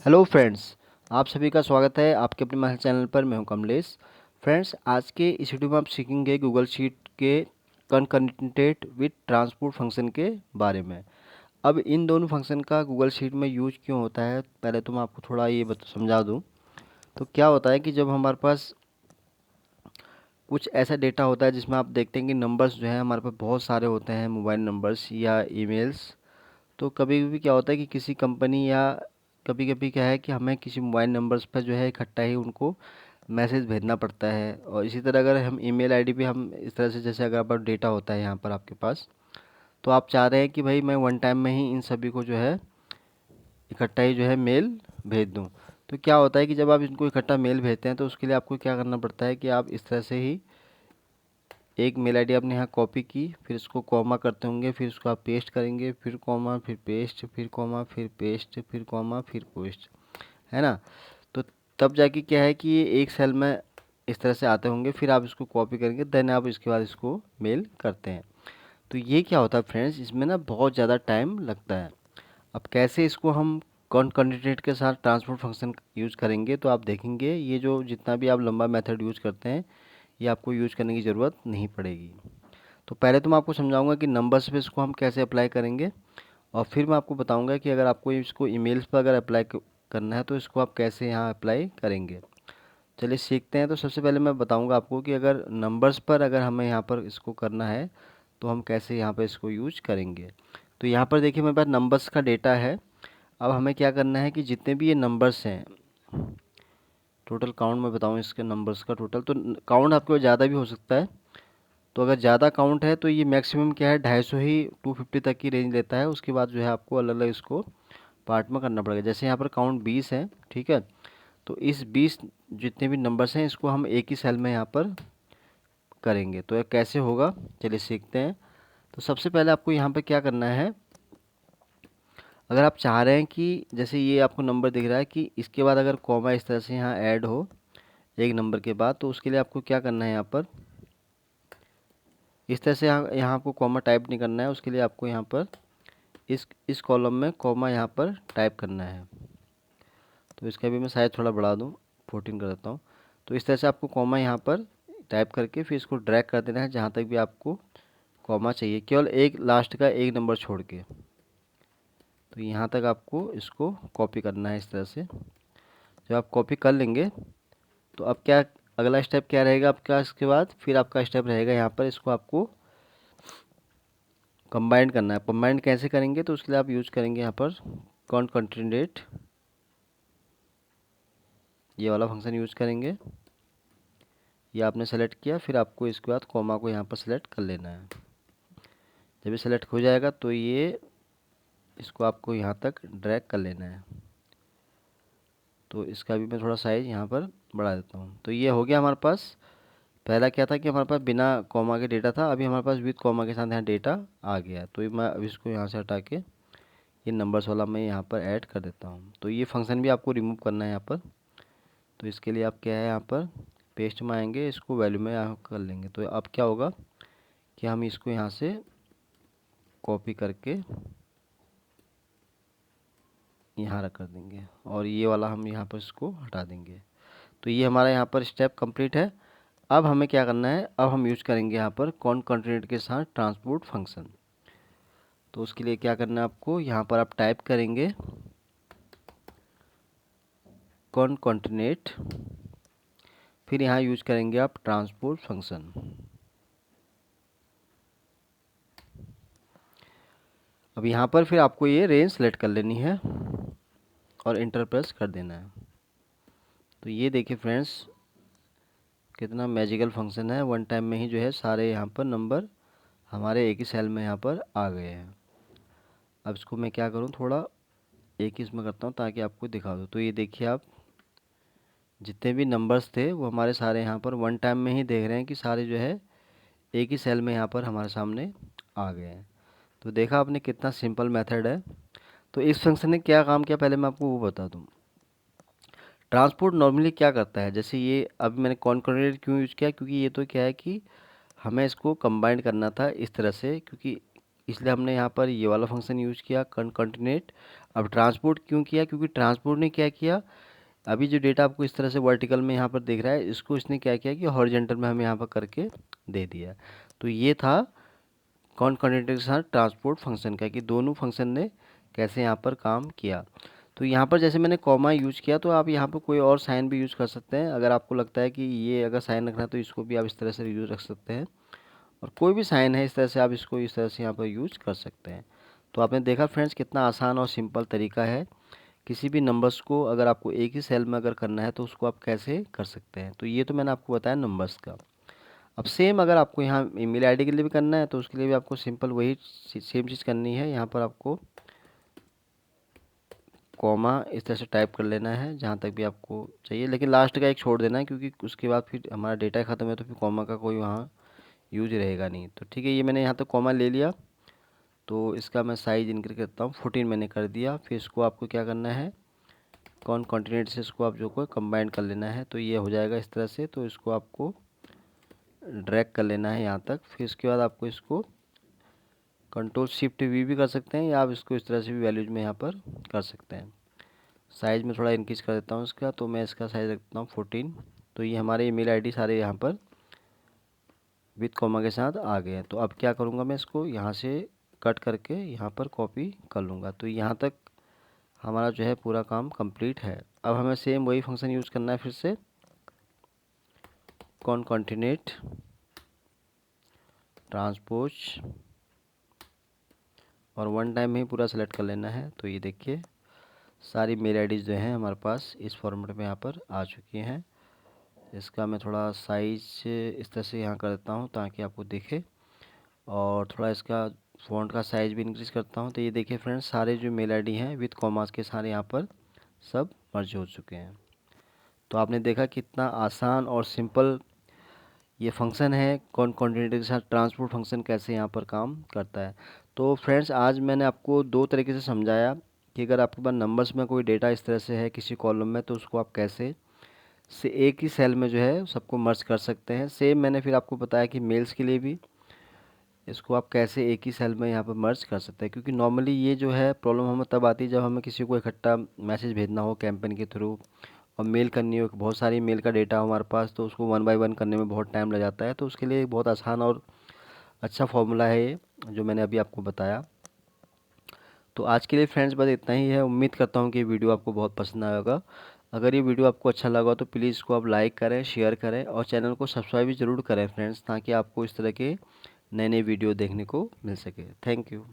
Hello friends, आप सभी का स्वागत है आपके अपने महल चैनल पर। मैं हूं कमलेश। फ्रेंड्स, आज के इस वीडियो में आप सीखेंगे गूगल शीट के कॉन्कैटिनेट विद ट्रांसपोर्ट फंक्शन के बारे में। अब इन दोनों फंक्शन का गूगल शीट में यूज क्यों होता है, पहले तो मैं आपको थोड़ा ये समझा दूं। तो क्या होता है कि जब हमारे पास कुछ ऐसा डेटा होता है जिसमें आप देखते हैं कि नंबर्स जो है हमारे पास बहुत सारे होते हैं, मोबाइल नंबर्स या ईमेल्स। तो कभी कभी क्या होता है कि किसी कंपनी या कभी कभी क्या है कि हमें किसी मोबाइल नंबर्स पर जो है इकट्ठा ही उनको मैसेज भेजना पड़ता है। और इसी तरह अगर हम ईमेल आईडी पे हम इस तरह से, जैसे अगर आप डेटा होता है यहाँ पर आपके पास, तो आप चाह रहे हैं कि भाई मैं वन टाइम में ही इन सभी को जो है इकट्ठा ही जो है मेल भेज दूँ। तो क्या होता है कि जब आप इनको इकट्ठा मेल भेजते हैं तो उसके लिए आपको क्या करना पड़ता है कि आप इस तरह से ही एक मेल आईडी आपने यहाँ कॉपी की, फिर इसको कॉमा करते होंगे, फिर इसको आप पेस्ट करेंगे, फिर कॉमा, फिर पेस्ट, फिर कॉमा, फिर पेस्ट, फिर कॉमा, फिर पोस्ट, है ना। तो तब जाके क्या है कि ये एक सेल में इस तरह से आते होंगे, फिर आप इसको कॉपी करेंगे, देन आप इसके बाद इसको मेल करते हैं। तो ये क्या होता है फ्रेंड्स, इसमें ना बहुत ज़्यादा टाइम लगता है। अब कैसे इसको हम कॉन्कैटिनेट के साथ ट्रांसपोर्ट फंक्शन यूज़ करेंगे, तो आप देखेंगे ये जो जितना भी आप लंबा मेथड यूज़ करते हैं ये आपको यूज़ करने की ज़रूरत नहीं पड़ेगी। तो पहले तो मैं आपको समझाऊंगा कि नंबर्स पे इसको हम कैसे अप्लाई करेंगे, और फिर मैं आपको बताऊंगा कि अगर आपको इसको ईमेल्स पर अगर अप्लाई करना है तो इसको आप कैसे यहाँ अप्लाई करेंगे। चलिए सीखते हैं। तो सबसे पहले मैं बताऊंगा आपको कि अगर नंबर्स पर अगर हमें यहाँ पर इसको करना है तो हम कैसे यहाँ पर इसको यूज करेंगे। तो यहाँ पर देखिए मेरे पास नंबर्स का डेटा है। अब हमें क्या करना है कि जितने भी ये नंबर्स हैं, टोटल काउंट मैं बताऊँ इसके नंबर्स का टोटल, तो काउंट आपके ज़्यादा भी हो सकता है। तो अगर ज़्यादा काउंट है तो ये मैक्सिमम क्या है 250 ही 250 तक की रेंज लेता है। उसके बाद जो है आपको अलग अलग इसको पार्ट में करना पड़ेगा। जैसे यहाँ पर काउंट 20 है, ठीक है। तो इस 20 जितने भी नंबर्स हैं इसको हम एक ही सेल में यहाँ पर करेंगे। तो ये कैसे होगा, चलिए सीखते हैं। तो सबसे पहले आपको यहाँ पर क्या करना है, अगर आप चाह रहे हैं कि जैसे ये आपको नंबर दिख रहा है कि इसके बाद अगर कॉमा इस तरह से यहाँ ऐड हो एक नंबर के बाद, तो उसके लिए आपको क्या करना है, यहाँ पर इस तरह से यहाँ यहाँ आपको कॉमा टाइप नहीं करना है। उसके लिए आपको यहाँ पर इस कॉलम में कॉमा यहाँ पर टाइप करना है। तो इसका भी मैं साइज थोड़ा बढ़ा दूँ, 14 कर देता हूँ। तो इस तरह से आपको कॉमा यहाँ पर टाइप करके फिर इसको ड्रैग कर देना है जहाँ तक भी आपको कॉमा चाहिए, केवल एक लास्ट का एक नंबर छोड़ के। तो यहाँ तक आपको इसको कॉपी करना है इस तरह से। जब आप कॉपी कर लेंगे तो अब क्या अगला स्टेप क्या रहेगा आपका, इसके बाद फिर आपका स्टेप रहेगा यहाँ पर इसको आपको कंबाइन करना है। कंबाइन कैसे करेंगे, तो उसके लिए आप यूज़ करेंगे यहाँ पर कॉन्कैटिनेट, ये वाला फंक्शन यूज़ करेंगे। ये आपने सेलेक्ट किया, फिर आपको इसके बाद कॉमा को यहाँ पर सेलेक्ट कर लेना है। जब ये सेलेक्ट हो जाएगा तो ये इसको आपको यहाँ तक ड्रैग कर लेना है। तो इसका भी मैं थोड़ा साइज यहाँ पर बढ़ा देता हूँ। तो ये हो गया हमारे पास। पहला क्या था कि हमारे पास बिना कॉमा के डेटा था, अभी हमारे पास विद कॉमा के साथ यहाँ डेटा आ गया। तो ये मैं अभी इसको यहाँ से हटा के ये नंबर्स वाला मैं यहाँ पर ऐड कर देता हूँ। तो ये फंक्शन भी आपको रिमूव करना है यहाँ पर। तो इसके लिए आप क्या है यहाँ पर पेस्ट में आएंगे, इसको वैल्यू में यहाँ कर लेंगे। तो अब क्या होगा कि हम इसको यहाँ से कॉपी करके यहाँ रख कर देंगे, और ये वाला हम यहाँ पर इसको हटा देंगे। तो ये हमारा यहाँ पर स्टेप कंप्लीट है। अब हमें क्या करना है, अब हम यूज करेंगे यहाँ पर कॉन्कैटिनेट के साथ ट्रांसपोर्ट फंक्शन। तो उसके लिए क्या करना है आपको, यहाँ पर आप टाइप करेंगे कॉन्कैटिनेट, फिर यहाँ यूज करेंगे आप ट्रांसपोर्ट फंक्शन। अब यहाँ पर फिर आपको ये रेंज सेलेक्ट कर लेनी है और इंटर प्रेस कर देना है। तो ये देखिए फ्रेंड्स कितना मैजिकल फंक्शन है, वन टाइम में ही जो है सारे यहाँ पर नंबर हमारे एक ही सेल में यहाँ पर आ गए हैं। अब इसको मैं क्या करूँ, थोड़ा एक ही इसमें करता हूँ ताकि आपको दिखा दूँ। तो ये देखिए आप जितने भी नंबर्स थे वो हमारे सारे यहाँ पर वन टाइम में ही देख रहे हैं कि सारे जो है एक ही सेल में यहाँ पर हमारे सामने आ गए हैं। तो देखा आपने कितना सिंपल मेथड है। तो इस फंक्शन ने क्या काम किया पहले मैं आपको वो बता दूँ। ट्रांसपोर्ट नॉर्मली क्या करता है, जैसे ये अभी मैंने कॉन्कैटिनेट क्यों यूज़ किया, क्योंकि ये तो क्या है कि हमें इसको कंबाइन करना था इस तरह से, क्योंकि इसलिए हमने यहाँ पर ये वाला फंक्शन यूज़ किया कॉन्कैटिनेट। अब ट्रांसपोर्ट क्यों किया, क्योंकि ट्रांसपोर्ट ने क्या किया, अभी जो डेटा आपको इस तरह से वर्टिकल में यहाँ पर दिख रहा है, इसको इसने क्या किया कि हॉरिजॉन्टल में हमें यहाँ पर करके दे दिया। तो ये था कॉनकैटिनेटर के साथ ट्रांसपोर्ट फंक्शन का, कि दोनों फंक्शन ने कैसे यहाँ पर काम किया। तो यहाँ पर जैसे मैंने कॉमा यूज किया, तो आप यहाँ पर कोई और साइन भी यूज कर सकते हैं। अगर आपको लगता है कि ये अगर साइन रखना है तो इसको भी आप इस तरह से यूज रख सकते हैं, और कोई भी साइन है इस तरह से आप इसको इस तरह से यहाँ पर यूज कर सकते हैं। तो आपने देखा फ्रेंड्स कितना आसान और सिंपल तरीका है, किसी भी नंबर्स को अगर आपको एक ही सेल में अगर करना है तो उसको आप कैसे कर सकते हैं। तो ये तो मैंने आपको बताया नंबर्स का। अब सेम अगर आपको यहाँ ईमेल आईडी के लिए भी करना है तो उसके लिए भी आपको सिंपल वही सेम चीज़ करनी है। यहाँ पर आपको कॉमा इस तरह से टाइप कर लेना है जहाँ तक भी आपको चाहिए, लेकिन लास्ट का एक छोड़ देना है, क्योंकि उसके बाद फिर हमारा डेटा ख़त्म है तो फिर कॉमा का कोई वहाँ यूज रहेगा नहीं। तो ठीक है, ये मैंने यहाँ तक कॉमा ले लिया। तो इसका मैं साइज़ इंक्रीज करता हूँ, 14 मैंने कर दिया। फिर इसको आपको क्या करना है, कॉन्टिनेंट से इसको आप जो को कंबाइन कर लेना है, तो ये हो जाएगा इस तरह से। तो इसको आपको ड्रैग कर लेना है यहाँ तक। फिर इसके बाद आपको इसको कंट्रोल शिफ्ट वी भी कर सकते हैं, या आप इसको इस तरह से भी वैल्यूज में यहाँ पर कर सकते हैं। साइज़ में थोड़ा इंक्रीज कर देता हूँ इसका, तो मैं इसका साइज़ रखता हूँ 14। तो ये हमारे ईमेल आईडी सारे यहाँ पर विथ कॉमा के साथ आ गए हैं। तो अब क्या करूँगा, मैं इसको यहाँ से कट करके यहाँ पर कॉपी कर लूँगा। तो यहाँ तक हमारा जो है पूरा काम कंप्लीट है। अब हमें सेम वही फंक्शन यूज़ करना है, फिर से कॉन्कैटिनेट ट्रांसपोज, और वन टाइम में ही पूरा सेलेक्ट कर लेना है। तो ये देखिए सारी मेल आईडीज़ जो हैं हमारे पास इस फॉर्मेट में यहाँ पर आ चुकी हैं। इसका मैं थोड़ा साइज इस तरह से यहाँ कर देता हूँ ताकि आपको दिखे, और थोड़ा इसका फ़ॉन्ट का साइज़ भी इंक्रीज़ करता हूँ। तो ये देखिए फ्रेंड्स, सारे जो मेल आईडी हैं विथ कॉमास के सारे यहाँ पर सब मर्ज हो चुके हैं। तो आपने देखा कितना आसान और सिंपल ये फंक्शन है, कॉन्टिनेंट के साथ ट्रांसपोर्ट फंक्शन कैसे यहाँ पर काम करता है। तो फ्रेंड्स आज मैंने आपको दो तरीके से समझाया कि अगर आपके पास नंबर्स में कोई डेटा इस तरह से है किसी कॉलम में, तो उसको आप कैसे से एक ही सेल में जो है सबको मर्ज कर सकते हैं। सेम मैंने फिर आपको बताया कि मेल्स के लिए भी इसको आप कैसे एक ही सेल में यहाँ पर मर्ज कर सकते हैं, क्योंकि नॉर्मली ये जो है प्रॉब्लम हमें तब आती है जब हमें किसी को इकट्ठा मैसेज भेजना हो कैंपेन के थ्रू, और मेल करनी हो, बहुत सारी मेल का डेटा हो हमारे पास, तो उसको वन बाय वन करने में बहुत टाइम लग जाता है। तो उसके लिए बहुत आसान और अच्छा फॉर्मूला है ये जो मैंने अभी आपको बताया। तो आज के लिए फ्रेंड्स बस इतना ही है। उम्मीद करता हूँ कि ये वीडियो आपको बहुत पसंद आया होगा। अगर ये वीडियो आपको अच्छा लगा तो प्लीज़ इसको आप लाइक करें, शेयर करें, और चैनल को सब्सक्राइब भी ज़रूर करें फ्रेंड्स, ताकि आपको इस तरह के नए नए वीडियो देखने को मिल सके। Thank you.